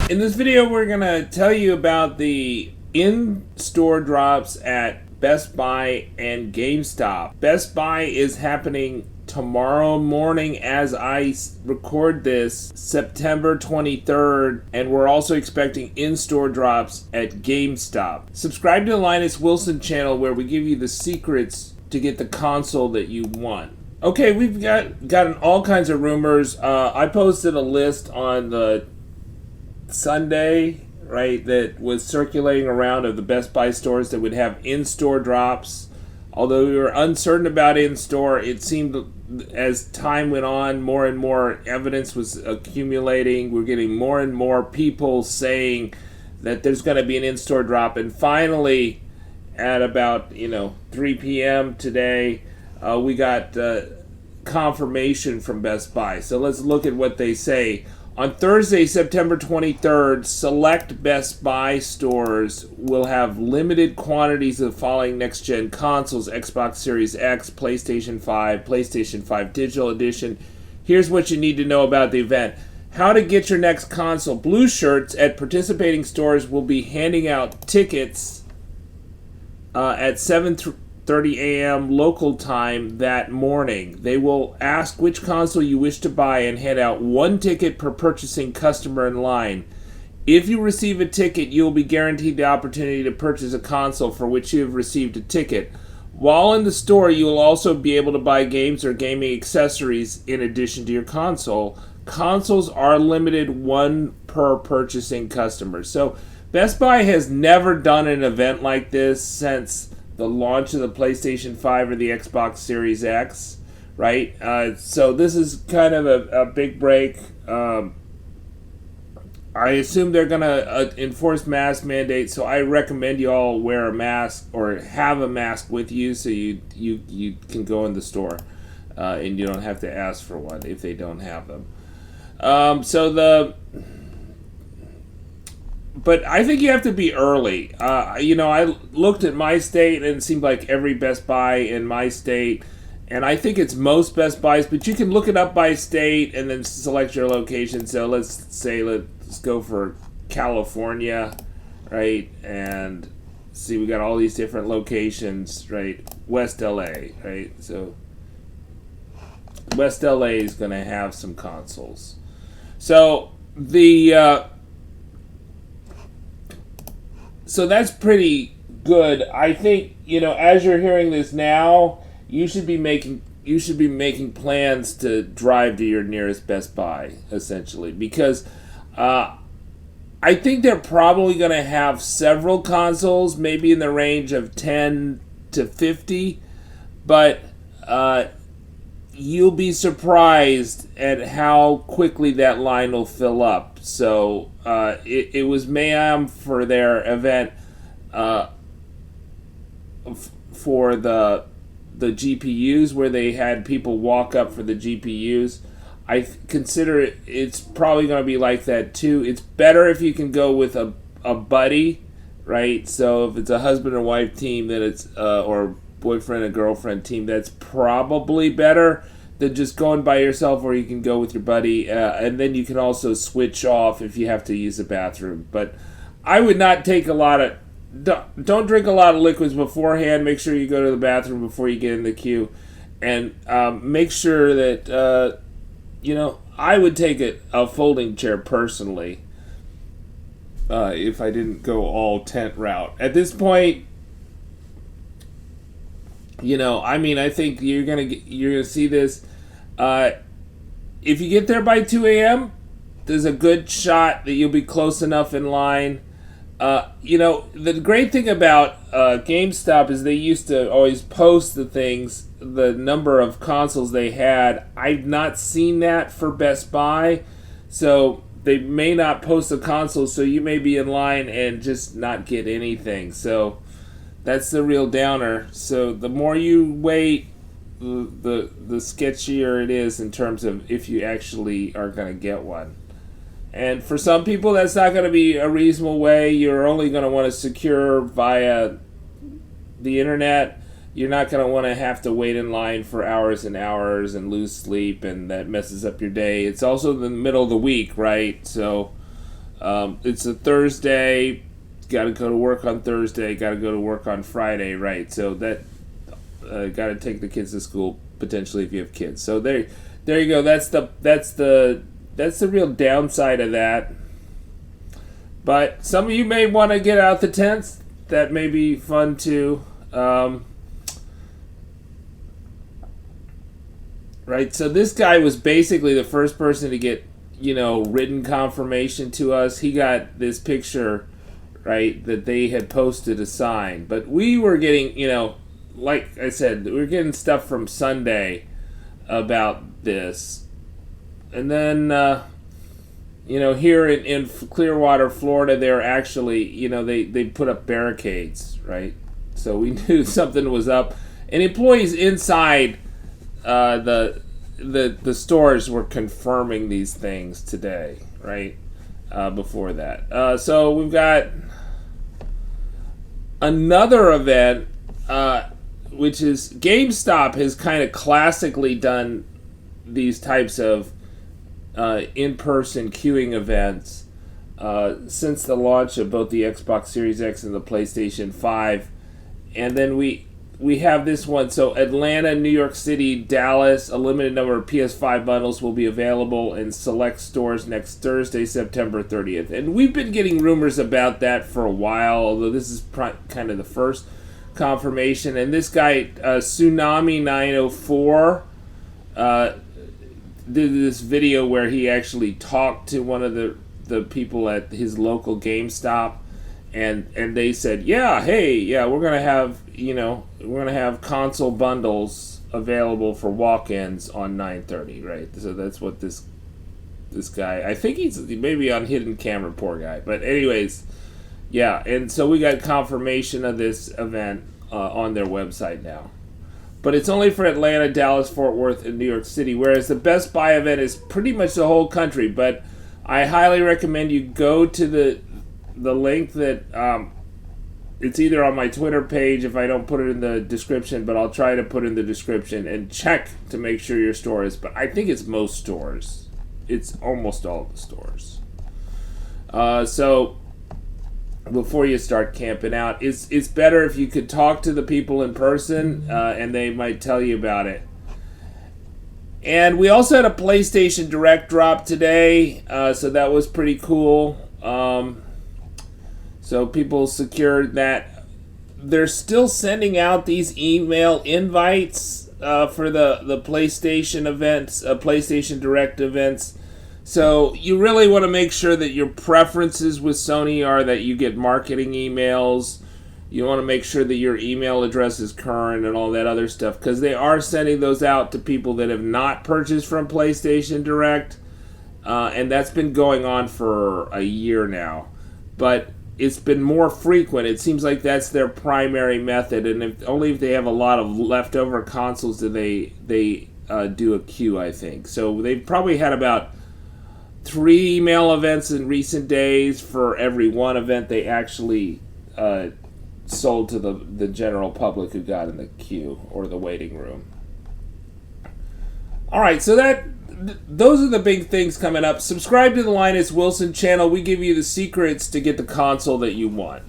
In this video, we're going to tell you about the in-store drops at Best Buy and GameStop. Best Buy is happening tomorrow morning as I record this, September 23rd, and we're also expecting in-store drops at GameStop. Subscribe to the Linus Wilson channel where we give you the secrets to get the console that you want. Okay, we've gotten all kinds of rumors. I posted a list on the Sunday, right, that was circulating around of the Best Buy stores that would have in-store drops. Although we were uncertain about in-store, it seemed as time went on, more and more evidence was accumulating. We're getting more and more people saying that there's going to be an in-store drop. And finally, at about 3 p.m. today, we got confirmation from Best Buy. So let's look at what they say. On Thursday, September 23rd, select Best Buy stores will have limited quantities of the following next-gen consoles: Xbox Series X, PlayStation 5, PlayStation 5 Digital Edition. Here's what you need to know about the event. How to get your next console. Blue shirts at participating stores will be handing out tickets at 7:30 a.m. local time that morning. They will ask which console you wish to buy and hand out one ticket per purchasing customer in line. If you receive a ticket, you will be guaranteed the opportunity to purchase a console for which you have received a ticket. While in the store, you will also be able to buy games or gaming accessories in addition to your console. Consoles are limited, one per purchasing customer. So Best Buy has never done an event like this since the launch of the PlayStation 5 or the Xbox Series X, right? So this is kind of a big break. I assume they're going to enforce mask mandates, so I recommend you all wear a mask or have a mask with you so you can go in the store and you don't have to ask for one if they don't have them. But I think you have to be early. I looked at my state and it seemed like every Best Buy in my state, and I think it's most Best Buys, but you can look it up by state and then select your location. So let's go for California, right? And see, we got all these different locations, right? West LA, right? So West LA is going to have some consoles. So So that's pretty good. I think, as you're hearing this now, you should be making plans to drive to your nearest Best Buy, essentially, because I think they're probably going to have several consoles, maybe in the range of 10 to 50, but you'll be surprised at how quickly that line will fill up. So it was mayhem for their event for the GPUs, where they had people walk up for the GPUs. I consider it's probably going to be like that too. It's better if you can go with a buddy, right? So if it's a husband and wife team, then it's or boyfriend and girlfriend team, that's probably better than just going by yourself, or you can go with your buddy, and then you can also switch off if you have to use the bathroom. But I would not take don't drink a lot of liquids beforehand. Make sure you go to the bathroom before you get in the queue, and make sure that I would take a folding chair personally if I didn't go all tent route at this point. I think you're gonna see this. If you get there by 2 a.m., there's a good shot that you'll be close enough in line. The great thing about GameStop is they used to always post the number of consoles they had. I've not seen that for Best Buy, so they may not post the consoles, so you may be in line and just not get anything. So that's the real downer. So the more you wait, the sketchier it is in terms of if you actually are going to get one. And for some people, that's not going to be a reasonable way. You're only going to want to secure via the internet. You're not going to want to have to wait in line for hours and hours and lose sleep, and that messes up your day. It's also the middle of the week, right? So It's a Thursday. Got to go to work on Thursday. Got to go to work on Friday, right? So that got to take the kids to school potentially if you have kids. So there you go. That's the real downside of that. But some of you may want to get out the tents. That may be fun too. Right. So this guy was basically the first person to get written confirmation to us. He got this picture, right, that they had posted a sign. But we were getting, like I said, we were getting stuff from Sunday about this. And then, here in Clearwater, Florida, they're actually, they put up barricades, right? So we knew something was up. And employees inside the stores were confirming these things today, right? Before that. So we've got another event, which is GameStop has kind of classically done these types of in-person queuing events since the launch of both the Xbox Series X and the PlayStation 5. And then we have this one. So Atlanta, New York City, Dallas, a limited number of PS5 bundles will be available in select stores next Thursday, September 30th. And we've been getting rumors about that for a while, although this is kind of the first confirmation. And this guy, Tsunami 904, did this video where he actually talked to one of the people at his local GameStop. And they said, we're gonna have console bundles available for walk-ins on 9:30, right? So that's what this guy. I think he's maybe on hidden camera, poor guy. But anyways, yeah. And so we got confirmation of this event on their website now. But it's only for Atlanta, Dallas, Fort Worth, and New York City. Whereas the Best Buy event is pretty much the whole country. But I highly recommend you go to the link that it's either on my Twitter page if I don't put it in the description, but I'll try to put it in the description and check to make sure your store is. But I think it's most stores. It's almost all of the stores. So before you start camping out, it's better if you could talk to the people in person, and they might tell you about it. And we also had a PlayStation Direct drop today, so that was pretty cool. So people secured that. They're still sending out these email invites for the PlayStation events, PlayStation Direct events. So you really want to make sure that your preferences with Sony are that you get marketing emails. You want to make sure that your email address is current and all that other stuff, because they are sending those out to people that have not purchased from PlayStation Direct. And that's been going on for a year now. But it's been more frequent. It seems like that's their primary method, and only if they have a lot of leftover consoles do they do a queue, I think. So they've probably had about 3 email events in recent days for every one event they actually sold to the general public who got in the queue or the waiting room. All right, so those are the big things coming up. Subscribe to the Linus Wilson channel. We give you the secrets to get the console that you want.